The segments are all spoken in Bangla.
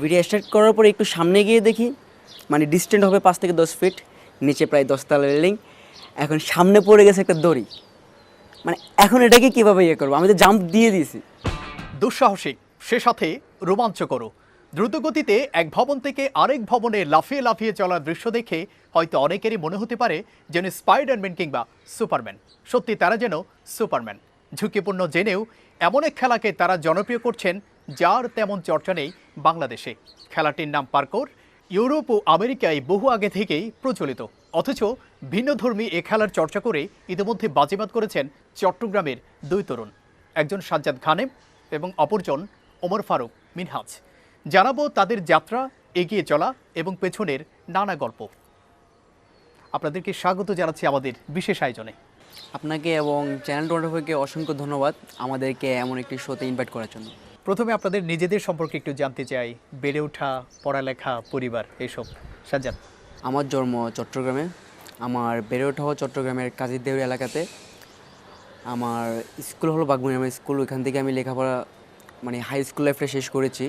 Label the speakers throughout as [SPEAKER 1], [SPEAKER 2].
[SPEAKER 1] ভিডিও স্টার্ট করার পরে একটু সামনে গিয়ে দেখি মানে ডিস্টেন্ট হবে 5 থেকে 10 ফিট, নিচে প্রায় 10 তলা রেলিং। এখন সামনে পড়ে গেছে একটা দড়ি, মানে এখন এটাকে কীভাবে করবো, আমি তো জাম্প দিয়ে দিয়েছি।
[SPEAKER 2] দুঃসাহসিক, সে সাথে রোমাঞ্চকরও। দ্রুতগতিতে এক ভবন থেকে আরেক ভবনে লাফিয়ে লাফিয়ে চলার দৃশ্য দেখে হয়তো অনেকেরই মনে হতে পারে যেন স্পাইডারম্যান কিংবা সুপারম্যান। সত্যি তারা যেন সুপারম্যান। ঝুঁকিপূর্ণ জেনেও এমন এক খেলাকে তারা জনপ্রিয় করছেন যার তেমন চর্চা নেই বাংলাদেশে। খেলাটির নাম পার্কোর। ইউরোপ ও আমেরিকায় বহু আগে থেকেই প্রচলিত, অথচ ভিন্নধর্মী এ খেলার চর্চা করে ইতিমধ্যে বাজিমাত করেছেন চট্টগ্রামের দুই তরুণ, একজন সাজ্জাদ খানেম এবং অপরজন ওমর ফারুক মিনহাজ। জানাবো তাদের যাত্রা, এগিয়ে চলা এবং পেছনের নানা গল্প। আপনাদেরকে স্বাগত জানাচ্ছি আমাদের বিশেষ আয়োজনে।
[SPEAKER 1] আপনাকে এবং চ্যানেল 25কে অসংখ্য ধন্যবাদ আমাদেরকে এমন একটি শোতে ইনভাইট করার জন্য।
[SPEAKER 2] প্রথমে আপনাদের নিজেদের সম্পর্কে একটু জানতে চাই, বেড়ে ওঠা, পড়ালেখা, পরিবার এসব। সাজ্জাদ।
[SPEAKER 1] আমার জন্ম চট্টগ্রামে, আমার বেড়ে ওঠাও চট্টগ্রামের কাজীদেউরি এলাকাতে। আমার স্কুল হলো বাগমুনিয়া স্কুল, ওইখান থেকে আমি লেখাপড়া মানে হাই স্কুল লাইফটা শেষ করেছি।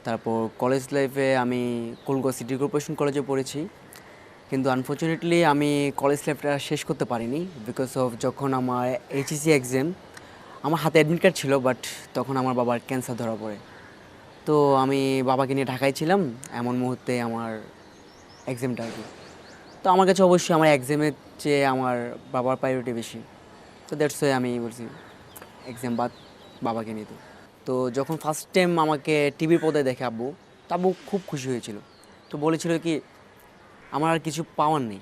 [SPEAKER 1] তারপর কলেজ লাইফে আমি কলকাতা সিটি কর্পোরেশন কলেজে পড়েছি, কিন্তু আনফর্চুনেটলি আমি কলেজ লাইফটা শেষ করতে পারিনি বিকজ অফ যখন আমার এইচএসসি এক্সাম, আমার হাতে অ্যাডমিট কার্ড ছিল, বাট তখন আমার বাবার ক্যান্সার ধরা পড়ে। তো আমি বাবাকে নিয়ে ঢাকায় ছিলাম, এমন মুহূর্তে আমার এক্সামটা আর কি। তো আমার কাছে অবশ্যই আমার এক্সামের চেয়ে আমার বাবার প্রায়োরিটি বেশি। তো দ্যাটস ওয়াই আমি বলছি এক্সাম বাদ, বাবাকে নিতে। তো যখন ফার্স্ট টাইম আমাকে টিভির পর্দায় দেখে আব্বু, তো আব্বু খুব খুশি হয়েছিল। তো বলেছিল কি আমার আর কিছু পাওয়ার নেই,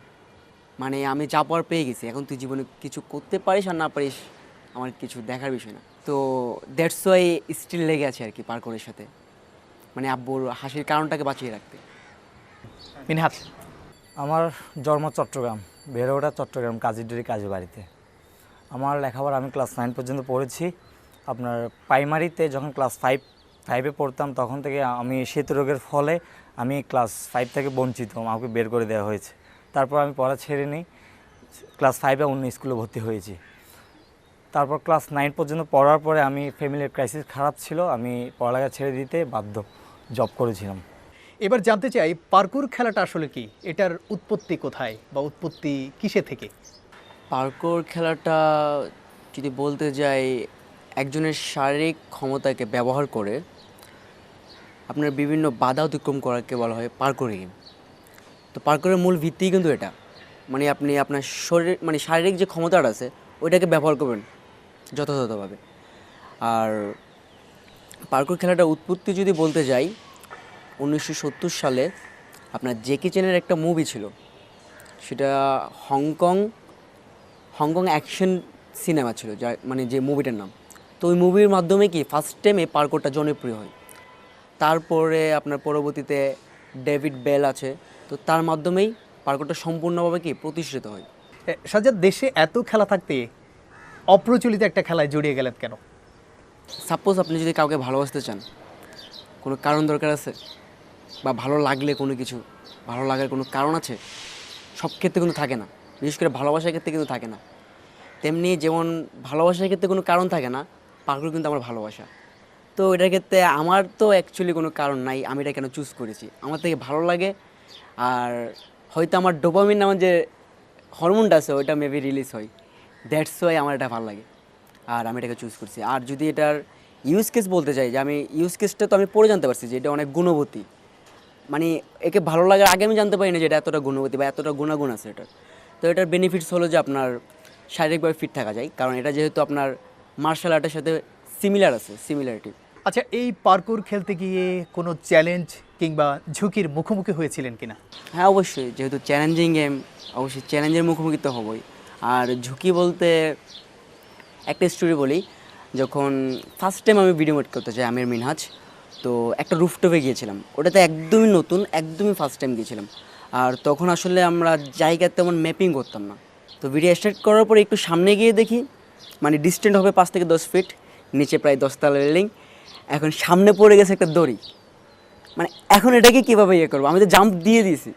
[SPEAKER 1] মানে আমি যা পাওয়ার পেয়ে গেছি, এখন তুই জীবনে কিছু করতে পারিস আর না পারিস আমার কিছু দেখার বিষয় না। তো দ্যাটস ওয়াই স্টিল লেগে আছে আর কি পার্কোরের সাথে, মানে আব্বুর হাসির কারণটাকে বাঁচিয়ে রাখতে।
[SPEAKER 2] মিনহাজ।
[SPEAKER 3] আমার জন্ম চট্টগ্রাম, বেড়ে ওঠা চট্টগ্রাম কাজীডুরি কাজী বাড়িতে। আমার লেখাপড়া আমি ক্লাস 9 পর্যন্ত পড়েছি। আপনার প্রাইমারিতে যখন ক্লাস 5-এ পড়তাম তখন থেকে আমি সেতু রোগের ফলে আমি ক্লাস 5 থেকে বঞ্চিত, আমাকে বের করে দেওয়া হয়েছে। তারপর আমি পড়া ছেড়ে নিই, ক্লাস 5-এ অন্য স্কুলে ভর্তি হয়েছি। তারপর ক্লাস 9 পর্যন্ত পড়ার পরে আমি ফ্যামিলির ক্রাইসিস খারাপ ছিল, আমি পড়ালেখা ছেড়ে দিতে বাধ্য, জব করেছিলাম।
[SPEAKER 2] এবার জানতে চাই পার্কোর খেলাটা আসলে কি, এটার উৎপত্তি কোথায় বা উৎপত্তি কিসে থেকে?
[SPEAKER 1] পার্কোর খেলাটা যদি বলতে যাই, একজনের শারীরিক ক্ষমতাকে ব্যবহার করে আপনার বিভিন্ন বাধা অতিক্রম করাকে বলা হয় পার্কোর গেম। তো পার্কোরের মূল ভিত্তি কিন্তু এটা, মানে আপনি আপনার শরীর মানে শারীরিক যে ক্ষমতাটা আছে ওইটাকে ব্যবহার করবেন যথাযথভাবে। আর পার্কোর খেলাটা উৎপত্তি যদি বলতে যাই, 1970 সালে আপনার জেকি চ্যানের একটা মুভি ছিল, সেটা হংকং অ্যাকশন সিনেমা ছিল, যা মানে যে মুভিটার নাম। তো ওই মুভির মাধ্যমে কি ফার্স্ট টাইম এই পার্কোরটা জনপ্রিয় হয়। তারপরে আপনার পরবর্তীতে ডেভিড বেল আছে, তো তার মাধ্যমেই পার্কোরটা সম্পূর্ণভাবে কি প্রতিষ্ঠিত হয়।
[SPEAKER 2] সাজ্জাদ, দেশে এত খেলা থাকতে অপ্রচলিত একটা খেলায় জড়িয়ে গেলেন কেন?
[SPEAKER 1] সাপোজ আপনি যদি কাউকে ভালোবাসতে চান, কোনো কারণ দরকার আছে, বা ভালো লাগলে কোনো কিছু ভালো লাগার কোনো কারণ আছে, সব ক্ষেত্রে কিন্তু থাকে না, বিশেষ করে ভালোবাসার ক্ষেত্রে কিন্তু থাকে না। তেমনি যেমন ভালোবাসার ক্ষেত্রে কোনো কারণ থাকে না, পার্কোর কিন্তু আমার ভালোবাসা। তো এটার ক্ষেত্রে আমার তো অ্যাকচুয়ালি কোনো কারণ নাই, আমি এটা কেন চুজ করেছি, আমার থেকে ভালো লাগে। আর হয়তো আমার ডোপামিন নামের যে হরমোনটা আছে ওইটা মেবি রিলিজ হয়, দ্যাটস ওয়াই আমার এটা ভালো লাগে আর আমি এটাকে চুজ করছি। আর যদি এটার ইউজ কেস বলতে চাই, যে আমি ইউজ কেসটা তো আমি পড়ে জানতে পারছি যে এটা অনেক গুণবতী, মানে একে ভালো লাগার আগে আমি জানতে পারি না যে এটা এতটা গুণবতী বা এতটা গুণাগুণ আছে এটার। তো এটার বেনিফিটস হলো যে আপনার শারীরিকভাবে ফিট থাকা যায়, কারণ এটা যেহেতু আপনার মার্শাল আর্টের সাথে সিমিলারিটি।
[SPEAKER 2] আচ্ছা, এই পার্কোর খেলতে গিয়ে কোনো চ্যালেঞ্জ কিংবা ঝুঁকির মুখোমুখি হয়েছিলেন কিনা?
[SPEAKER 1] হ্যাঁ অবশ্যই, যেহেতু চ্যালেঞ্জিং গেম, অবশ্যই চ্যালেঞ্জের মুখোমুখি তো হবই। আর ঝুঁকি বলতে একটা স্টোরি বলি, যখন ফার্স্ট টাইম আমি ভিডিও মেড করতে চাই আমির মিনহাজ, তো একটা রুফটপে গিয়েছিলাম, ওটাতে একদমই নতুন, একদমই ফার্স্ট টাইম গিয়েছিলাম। আর তখন আসলে আমরা জায়গা তেমন ম্যাপিং করতাম না। তো ভিডিও স্টার্ট করার পরে একটু সামনে গিয়ে দেখি মানে ডিস্টেন্ট হবে 5 থেকে 10 ফিট, নিচে প্রায় 10 তলা রেলিং। এখন সামনে পড়ে গেছে একটা দড়ি, মানে এখন এটাকে কীভাবে করবো, আমি তো জাম্প দিয়ে দিয়েছি,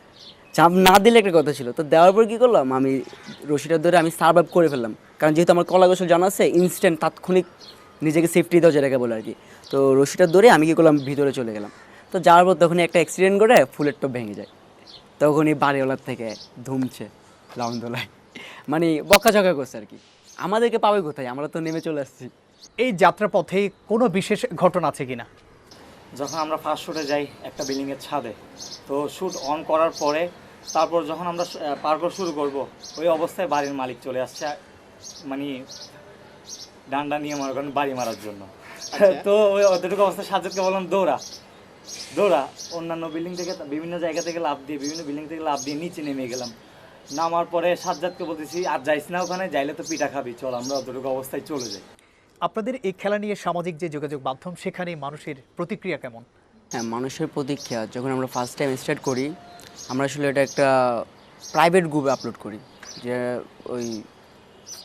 [SPEAKER 1] জাম্প না দিলে একটা কথা ছিল। তো দেওয়ার পর কী করলাম, আমি রশিটা ধরে আমি সার্ভাইভ করে ফেললাম, কারণ যেহেতু আমার কলা কৌশল জানা আছে, ইনস্ট্যান্ট তাৎক্ষণিক নিজেকে সেফটি দাও যেটাকে বলে আর কি। তো রশিটা ধরে আমি কী করলাম, ভিতরে চলে গেলাম। তো যাওয়ার পর তখনই একটা অ্যাক্সিডেন্ট করে ফুলের টপ ভেঙে যায়। তখনই বাড়িওয়ালার থেকে ধুমছে লংদোলায়, মানে বকাঝকা করছে আর কি। আমাদেরকে পাবে কোথায়, আমরা তো নেমে চলে আসছি।
[SPEAKER 2] এই যাত্রাপথে কোনো বিশেষ ঘটনা আছে কিনা?
[SPEAKER 3] যখন আমরা ফার্স্ট শ্যুটে যাই একটা বিল্ডিংয়ের ছাদে, তো শ্যুট অন করার পরে তারপর যখন আমরা পার্কর শুরু করব, ওই অবস্থায় বাড়ির মালিক চলে আসছে, মানে ডান্ডা নিয়ে মনে করেন বাড়ি মারার জন্য। তো ওই অতটুকু অবস্থায় সাজ্জাদকে বললাম দৌড়া দৌড়া, অন্যান্য বিল্ডিং থেকে বিভিন্ন জায়গা থেকে লাফ দিয়ে বিভিন্ন বিল্ডিং থেকে লাফ দিয়ে নিচে নেমে গেলাম। নামার পরে সাজ্জাদকে বলতেছি আর যাইস না ওখানে, যাইলে তো পিঠা খাবি, চল আমরা অতটুকু অবস্থায় চলে যাই।
[SPEAKER 2] আপনাদের এই খেলা নিয়ে সামাজিক যে যোগাযোগ মাধ্যম, সেখানে মানুষের প্রতিক্রিয়া কেমন?
[SPEAKER 1] হ্যাঁ, মানুষের প্রতীক্ষা যখন আমরা ফার্স্ট টাইম স্টার্ট করি, আমরা আসলে এটা একটা প্রাইভেট গ্রুপে আপলোড করি, যে ওই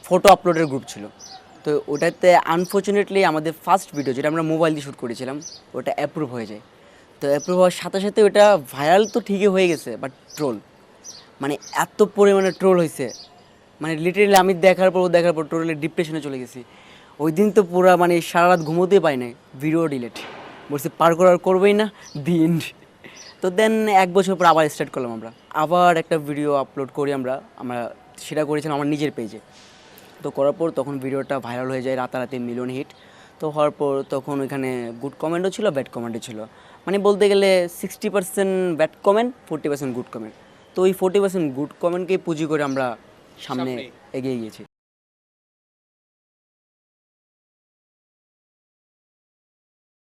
[SPEAKER 1] ফটো আপলোডের গ্রুপ ছিল। তো ওটাতে আনফর্চুনেটলি আমাদের ফার্স্ট ভিডিও, যেটা আমরা মোবাইল দিয়ে শ্যুট করেছিলাম, ওটা অ্যাপ্রুভ হয়ে যায়। তো অ্যাপ্রুভ হওয়ার সাথে সাথে ওটা ভাইরাল তো ঠিকই হয়ে গেছে, বাট ট্রোল, মানে এত পরিমাণে ট্রোল হয়েছে, মানে লিটারেলি আমি দেখার পর টোটালি ডিপ্রেশনে চলে গেছি। ওই দিন তো পুরো মানে সারা রাত ঘুমোতেই পাই নাই, ভিডিও ডিলেট, বলছি পার করার করবোই না দিন। তো দেন 1 বছর পর আবার স্টার্ট করলাম, আমরা আবার একটা ভিডিও আপলোড করি। আমরা সেটা করেছিলাম আমার নিজের পেজে। তো করার পর তখন ভিডিওটা ভাইরাল হয়ে যায়, রাতারাতি মিলিয়ন হিট। তো হওয়ার পর তখন ওইখানে গুড কমেন্টও ছিল, ব্যাড কমেন্টও ছিল, মানে বলতে গেলে 60% ব্যাড কমেন্ট, 40% গুড কমেন্ট। তো ওই 40% গুড কমেন্টকেই পুঁজি করে আমরা সামনে এগিয়ে গিয়েছি।